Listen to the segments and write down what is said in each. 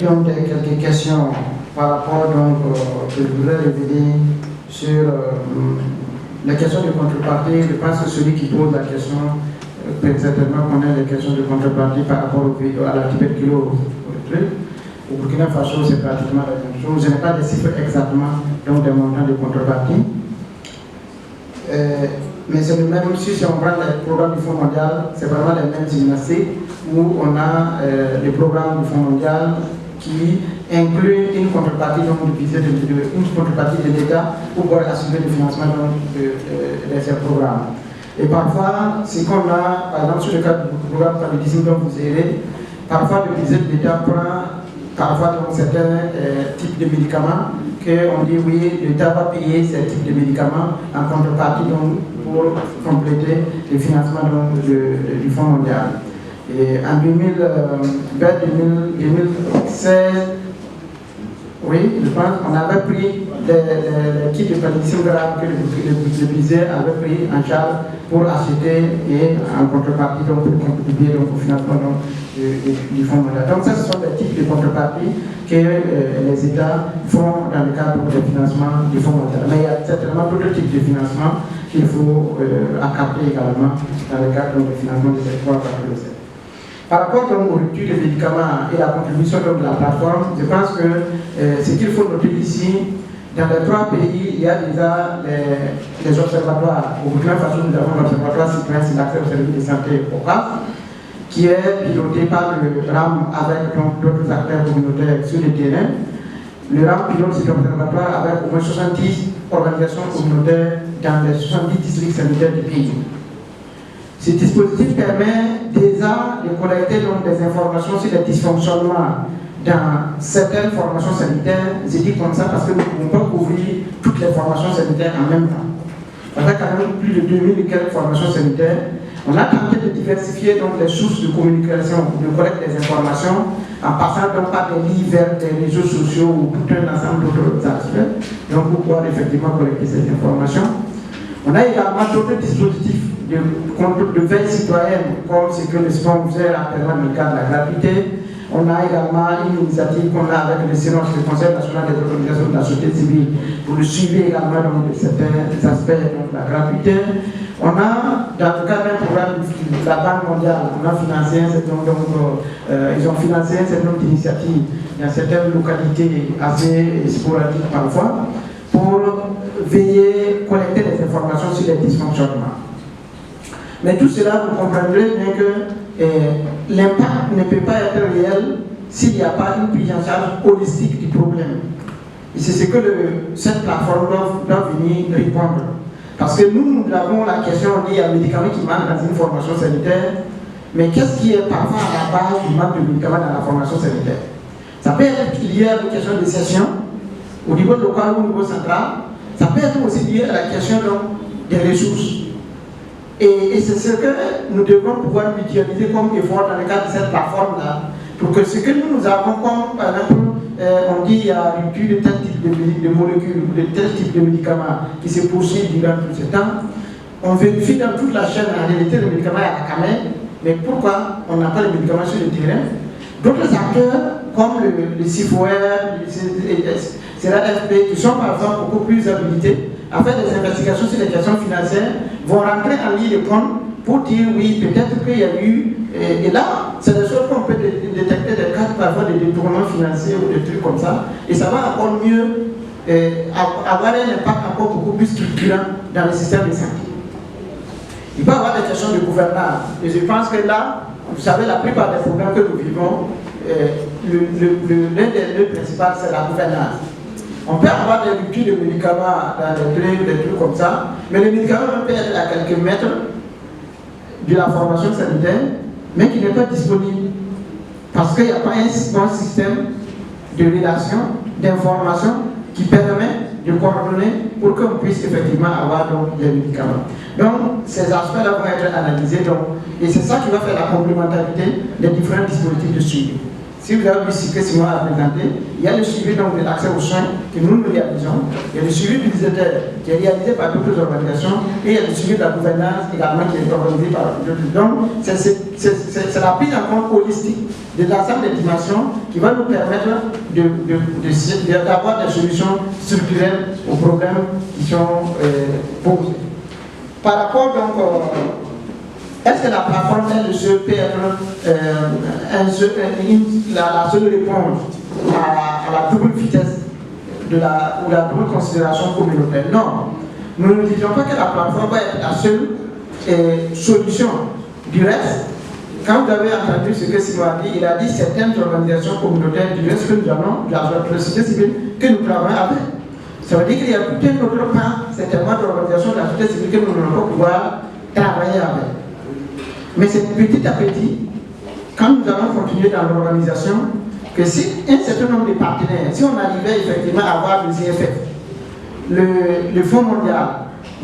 donc quelques questions par rapport donc, que je voudrais revenir sur les questions de contrepartie. Je pense que celui qui pose la question peut certainement connaître les questions de contrepartie par rapport à la tuberculose. Au Burkina Faso, c'est pratiquement la même chose. Je n'ai pas des chiffres exactement donc des montants de contrepartie. Mais c'est le même, si on prend les programmes du Fonds mondial, c'est vraiment les mêmes gymnastiques où on a les programmes du Fonds mondial qui incluent une contrepartie une contrepartie de l'État pour pouvoir assurer le financement de ces programmes. Et parfois, ce qu'on a, par exemple, sur le cadre du programme paludisme dont vous irez, parfois le budget de l'État prend parfois donc, certains types de médicaments qu'on dit oui, l'État va payer ces types de médicaments en contrepartie donc, pour compléter le financement donc, du Fonds mondial. Et en 2016, oui, je pense qu'on avait pris les kits de paludisme grave que le budget avait pris en charge pour acheter et en contrepartie donc, pour contribuer donc, au financement donc, du Fonds mondial. Donc ça, ce sont des types de contreparties que les États font dans le cadre du financement du Fonds mondial. Mais il y a certainement d'autres types de financement qu'il faut accorder également dans le cadre du financement des secteurs particuliers. Par rapport donc, aux ruptures des médicaments et la contribution donc, de la plateforme, je pense que ce qu'il faut noter ici, dans les 3 pays, il y a déjà les observatoires. Au Burkina Faso, nous avons l'observatoire citoyen sur l'accès aux services de santé au CAF, qui est piloté par le RAM avec d'autres acteurs communautaires sur le terrain. Le RAM pilote cet observatoire avec au moins 70 organisations communautaires dans les 70 districts sanitaires du pays. Ce dispositif permet déjà de collecter donc, des informations sur les dysfonctionnements dans certaines formations sanitaires. Je dis comme ça parce que nous ne pouvons pas couvrir toutes les formations sanitaires en même temps. On a quand même plus de 2000 et quelques formations sanitaires. On a tenté de diversifier donc, les sources de communication, de collecte des informations, en passant donc par des livres vers des réseaux sociaux ou tout un ensemble d'autres aspects, donc pour pouvoir effectivement collecter ces informations. On a également d'autres dispositifs de veille citoyenne, comme ce que le SPON faisait actuellement dans le cadre de la gratuité. On a également une initiative qu'on a avec le CNOS, le Conseil national des organisations de la société civile, pour le suivi également de certains aspects de la gratuité. On a, dans le cadre d'un programme de la Banque mondiale, on a financé ils ont financé un certain nombre d'initiatives dans certaines localités assez sporadiques parfois, pour veiller, collecter des informations sur les dysfonctionnements. Mais tout cela, vous comprendrez bien que l'impact ne peut pas être réel s'il n'y a pas une prise en charge holistique du problème. Et c'est ce que cette plateforme doit venir répondre. Parce que nous avons la question liée à un médicament qui manque dans une formation sanitaire, mais qu'est-ce qui est parfois à la base du manque de médicaments dans la formation sanitaire? Ça peut être lié à une question de session, au niveau local ou au niveau central. Ça peut être aussi lié à la question donc, des ressources. Et c'est ce que nous devons pouvoir mutualiser comme effort dans le cadre de cette plateforme-là, pour que ce que nous avons comme, par exemple, on dit qu'il y a rupture de tel type de molécules ou de tel type de médicaments qui se poursuit durant tout ce temps, on vérifie dans toute la chaîne, en réalité, le médicament est à Kakamé, mais pourquoi on n'a pas les médicaments sur le terrain? D'autres acteurs, comme le CIFOR, le CRAFP, qui sont par exemple beaucoup plus habilités à faire des investigations sur les questions financières, vont rentrer en ligne de compte pour dire oui, peut-être qu'il y a eu. Et là, c'est des choses qu'on peut détecter des cas parfois de détournements financiers ou des trucs comme ça. Et ça va encore mieux avoir un impact encore beaucoup plus structurant dans le système de santé. Il peut y avoir des questions de gouvernance. Et je pense que là, vous savez, la plupart des problèmes que nous vivons, l'un des deux principaux, c'est la gouvernance. On peut avoir des ruptures de médicaments dans des trucs comme ça, mais le médicament peut être à quelques mètres de la formation sanitaire, mais qui n'est pas disponible. Parce qu'il n'y a pas un bon système de relation, d'information qui permet de coordonner pour qu'on puisse effectivement avoir donc, les médicaments. Donc, ces aspects-là vont être analysés. Et c'est ça qui va faire la complémentarité des différents dispositifs de suivi. Si vous avez vu ce que Simon a présenté, il y a le suivi donc, de l'accès aux soins que nous réalisons, il y a le suivi budgétaire qui est réalisé par d'autres organisations et il y a le suivi de la gouvernance également qui est organisé par d'autres. Donc, c'est la prise en compte holistique de l'ensemble des dimensions qui va nous permettre d'avoir des solutions structurelles aux problèmes qui sont posés. Par rapport donc est-ce que la plateforme LSE peut être la seule réponse à la double vitesse ou la double considération communautaire? Non. Nous ne disons pas que la plateforme va être la seule solution. Du reste, quand vous avez entendu ce que Simon a dit, il a dit certaines organisations communautaires, du reste que nous avons, la société civile, que nous travaillons avec. Ça veut dire qu'il y a tout un autre part, certainement, d'organisations de la société civile que nous n'allons pas pouvoir travailler avec. Mais c'est petit à petit, quand nous allons continuer dans l'organisation, que si un certain nombre de partenaires, si on arrivait effectivement à avoir le ZFF, le Fonds mondial,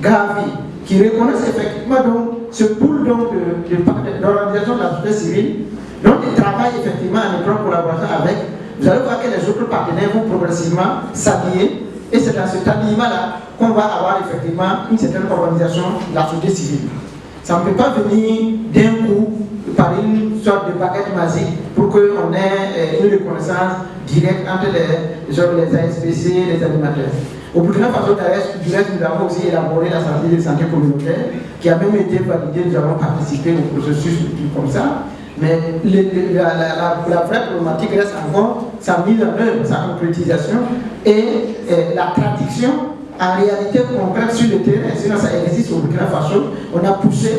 Gavi, qui reconnaissent effectivement donc, ce pool d'organisations de la société civile, dont ils travaillent effectivement en étroite collaboration avec, vous allez voir que les autres partenaires vont progressivement s'allier, et c'est dans cet alliement-là qu'on va avoir effectivement une certaine organisation de la société civile. Ça ne peut pas venir d'un coup par une sorte de baguette magique pour qu'on ait une reconnaissance directe entre les ASPC et les animateurs. Au Burkina Faso, du reste, nous avons aussi élaboré la stratégie de santé communautaire qui a même été validée, nous avons participé au processus comme ça. Mais la vraie problématique reste encore sa mise en œuvre, sa concrétisation et la traduction en réalité concrète sur le terrain. Sinon ça existe au Burkina Faso, on a poussé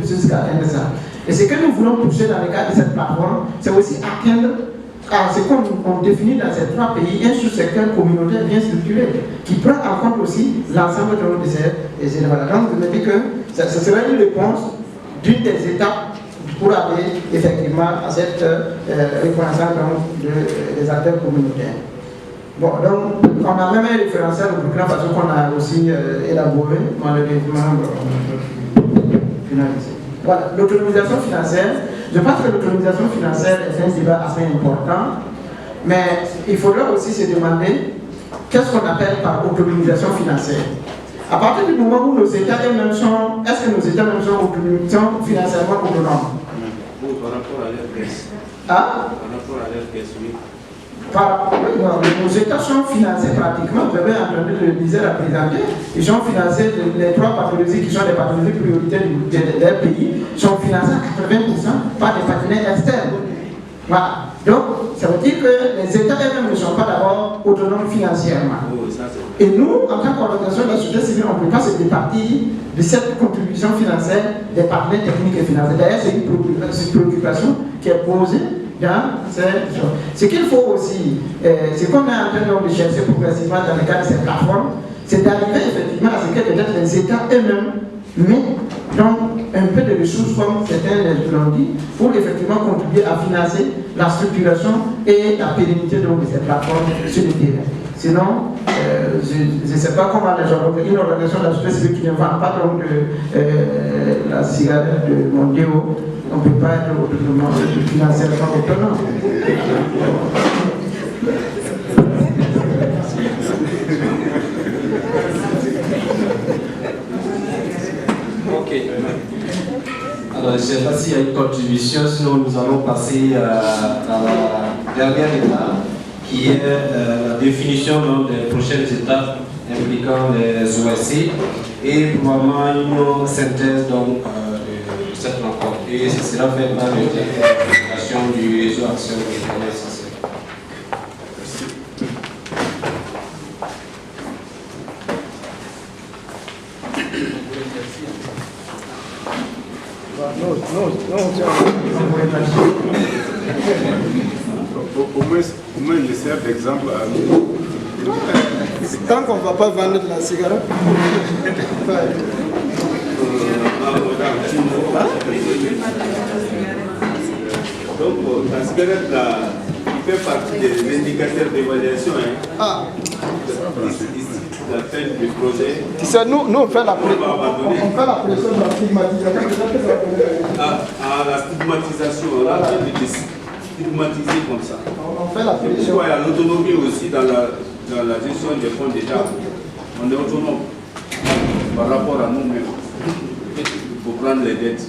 jusqu'à atteindre ça. Et ce que nous voulons pousser dans le cadre de cette plateforme, c'est aussi atteindre à ce qu'on définit dans ces trois pays un sous-secteur communautaire bien structuré, qui prend en compte aussi l'ensemble de ces éléments. Donc je me dis que ce serait une réponse d'une des étapes pour aller effectivement à cette reconnaissance des acteurs communautaires. Bon, donc, on a même un référentiel au Burkina Faso qu'on a aussi élaboré, malheureusement finalisé. Voilà, l'autonomisation financière. Je pense que l'autonomisation financière est un débat assez important, mais il faudra aussi se demander qu'est-ce qu'on appelle par autonomisation financière. À partir du moment où nos États eux-mêmes sont, est-ce que nos États eux-mêmes sont financièrement autonomes? Par rapport à leur caisse. Ah? Par rapport à leur caisse, oui. Nos États sont financés pratiquement, vous avez entendu le disait la présidente, ils sont financés, les trois pathologies qui sont les pathologies prioritaires de leur pays, sont financés à 80% par des partenaires externes. Voilà. Donc, ça veut dire que les États eux-mêmes ne sont pas d'abord autonomes financièrement. Et nous, en tant qu'organisation de la société civile, on ne peut pas se départir de cette contribution financière des partenaires techniques et financiers. D'ailleurs, c'est une préoccupation qui est posée dans cette chose. Ce qu'il faut aussi, ce qu'on est en train de chercher progressivement dans le cadre de cette plateforme, c'est d'arriver effectivement à ce que peut-être les États eux-mêmes mettent donc un peu de ressources, comme certains l'ont dit, pour effectivement contribuer à financer la structuration et la pérennité de cette plateforme sur le terrain. Sinon, je ne sais pas comment une organisation de la société civile qui ne vend pas donc de la cigarette de Mondéo, on ne peut pas être financièrement autonome. Ok. Alors, je ne sais pas s'il y a une contribution, sinon nous allons passer à la dernière étape, qui est la définition des prochaines étapes impliquant les OSC et probablement une synthèse donc, de cette rencontre. Et ce sera fait par l'organisation du réseau Action Internationale. Au moins, il sert d'exemple à nous. Tant qu'on ne va pas vendre de la cigarette. Donc, la cigarette, là, il fait partie des indicateurs d'évaluation. Hein. Ah. La fin du projet. Tu sais, nous on fait la pression de la stigmatisation. La stigmatisation, on a fait des décisions. stigmatiser comme ça. On fait la punition. Pourquoi il y a l'autonomie aussi dans la gestion des fonds d'État. On est autonome par rapport à nous-mêmes. Il faut prendre les dettes.